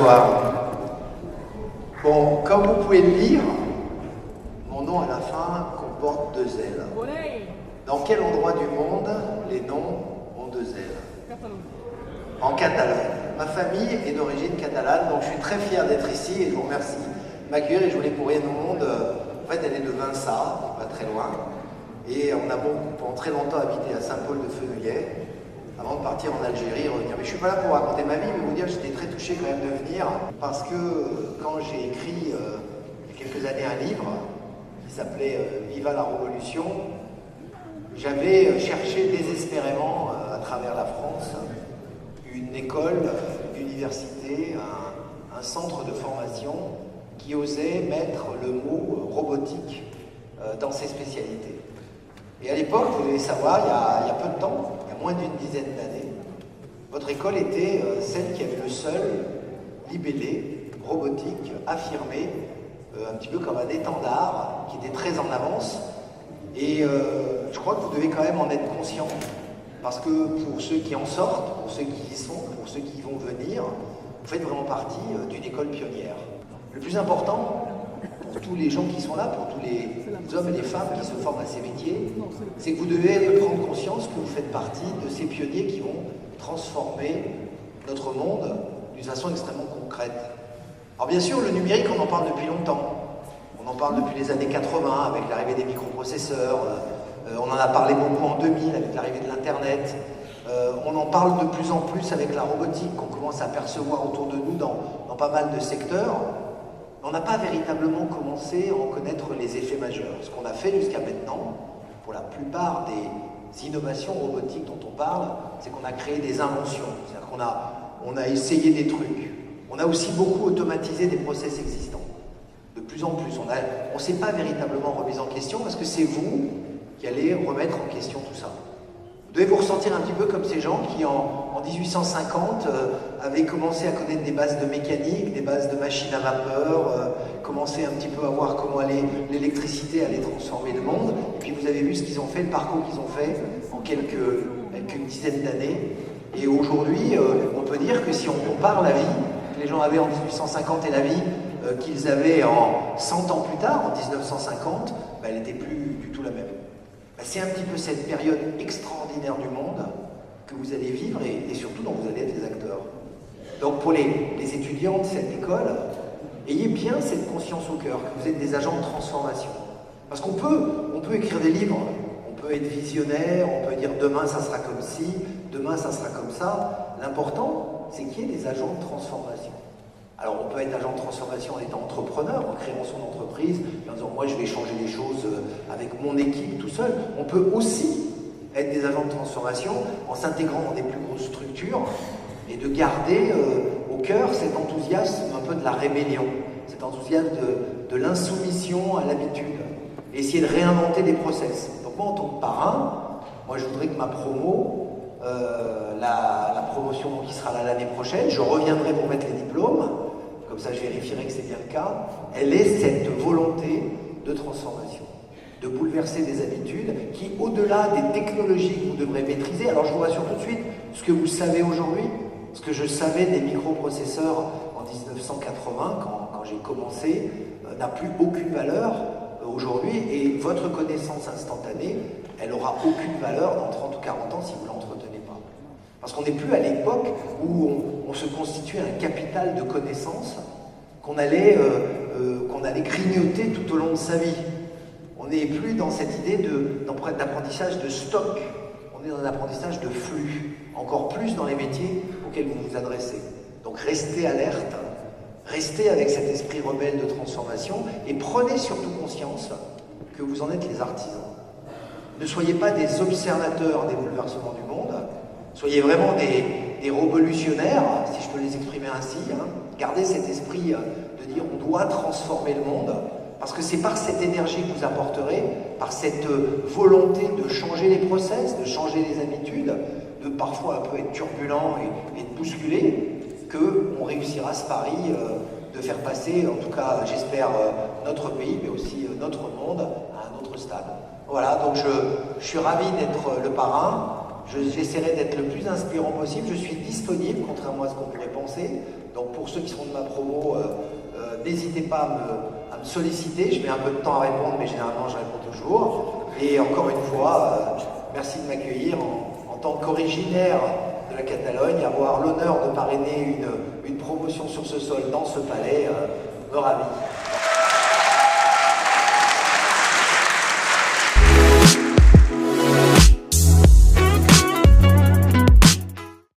soir. Bon, comme vous pouvez le lire, mon nom à la fin comporte 2 L. Dans quel endroit du monde les noms ont 2 L? En Catalogne. Ma famille est d'origine catalane, donc je suis très fier d'être ici et je vous remercie de m'accueillir. Et je voulais pour rien au monde, en fait elle est de Vinça, pas très loin. Et on a pendant très longtemps habité à Saint-Paul-de-Fenouillet, avant de partir en Algérie et revenir. Mais je ne suis pas là pour raconter ma vie, mais vous dire que j'étais très touché quand même de venir, parce que quand j'ai écrit il y a quelques années un livre qui s'appelait Viva la Révolution, j'avais cherché désespérément à travers la France une école, une université, un centre de formation qui osait mettre le mot robotique dans ses spécialités. Et à l'époque, vous devez savoir, il y a peu de temps, il y a moins d'une dizaine d'années, votre école était celle qui avait le seul libellé robotique affirmé, un petit peu comme un étendard qui était très en avance. Et je crois que vous devez quand même en être conscient, parce que pour ceux qui en sortent, pour ceux qui y sont, pour ceux qui vont venir, vous faites vraiment partie d'une école pionnière. Le plus important, pour tous les gens qui sont là, pour tous les hommes et les femmes qui se forment à ces métiers, c'est que vous devez prendre conscience que vous faites partie de ces pionniers qui vont transformer notre monde d'une façon extrêmement concrète. Alors bien sûr, le numérique, on en parle depuis longtemps. On en parle depuis les années 80 avec l'arrivée des microprocesseurs. On en a parlé beaucoup en 2000 avec l'arrivée de l'Internet. On en parle de plus en plus avec la robotique qu'on commence à percevoir autour de nous dans pas mal de secteurs. On n'a pas véritablement commencé à en connaître les effets majeurs. Ce qu'on a fait jusqu'à maintenant, pour la plupart des innovations robotiques dont on parle, c'est qu'on a créé des inventions. C'est-à-dire qu'on a essayé des trucs. On a aussi beaucoup automatisé des process existants. De plus en plus, on ne s'est pas véritablement remis en question parce que c'est vous qui allez remettre en question tout ça. Vous devez vous ressentir un petit peu comme ces gens qui, en 1850, avaient commencé à connaître des bases de mécanique, des bases de machines à vapeur, commençaient un petit peu à voir comment l'électricité allait transformer le monde. Et puis vous avez vu ce qu'ils ont fait, le parcours qu'ils ont fait en quelques dizaines d'années. Et aujourd'hui, on peut dire que si on compare la vie que les gens avaient en 1850 et la vie qu'ils avaient en 100 ans plus tard, en 1950, elle n'était plus du tout la même. C'est un petit peu cette période extraordinaire du monde que vous allez vivre et surtout dont vous allez être les acteurs. Donc pour les étudiants de cette école, ayez bien cette conscience au cœur que vous êtes des agents de transformation. Parce qu'on peut écrire des livres, on peut être visionnaire, on peut dire demain ça sera comme ci, demain ça sera comme ça. L'important, c'est qu'il y ait des agents de transformation. Alors on peut être agent de transformation en étant entrepreneur, en créant son entreprise, en disant moi je vais changer les choses avec mon équipe tout seul. On peut aussi être des agents de transformation en s'intégrant dans des plus grosses structures et de garder au cœur cet enthousiasme un peu de la rébellion, cet enthousiasme de l'insoumission à l'habitude, et essayer de réinventer des process. Donc moi en tant que parrain, moi je voudrais que ma promo, la promotion qui sera là l'année prochaine, je reviendrai pour mettre les diplômes, comme ça je vérifierai que c'est bien le cas, elle est cette volonté de transformation, de bouleverser des habitudes qui, au-delà des technologies que vous devrez maîtriser, alors je vous rassure tout de suite, ce que vous savez aujourd'hui, ce que je savais des microprocesseurs en 1980, quand j'ai commencé, n'a plus aucune valeur aujourd'hui, et votre connaissance instantanée, elle n'aura aucune valeur dans 30 ou 40 ans si vous ne l'entretenez pas. Parce qu'on n'est plus à l'époque où on se constituait un capital de connaissances qu'on allait grignoter tout au long de sa vie. On n'est plus dans cette idée d'apprentissage de stock, on est dans un apprentissage de flux, encore plus dans les métiers auxquels vous vous adressez. Donc restez alerte, restez avec cet esprit rebelle de transformation et prenez surtout conscience que vous en êtes les artisans. Ne soyez pas des observateurs des bouleversements du monde, soyez vraiment des révolutionnaires, si je peux les exprimer ainsi. Gardez cet esprit de dire on doit transformer le monde, parce que c'est par cette énergie que vous apporterez, par cette volonté de changer les process, de changer les habitudes, de parfois un peu être turbulent et de bousculer, qu'on réussira ce pari de faire passer, en tout cas j'espère, notre pays, mais aussi notre monde à un autre stade. Voilà, donc je suis ravi d'être le parrain. J'essaierai d'être le plus inspirant possible. Je suis disponible, contrairement à ce qu'on pourrait penser. Donc pour ceux qui seront de ma promo, n'hésitez pas à me solliciter. Je mets un peu de temps à répondre, mais généralement je réponds toujours. Et encore une fois, merci de m'accueillir en tant qu'originaire de la Catalogne. Avoir l'honneur de parrainer une promotion sur ce sol dans ce palais me ravit.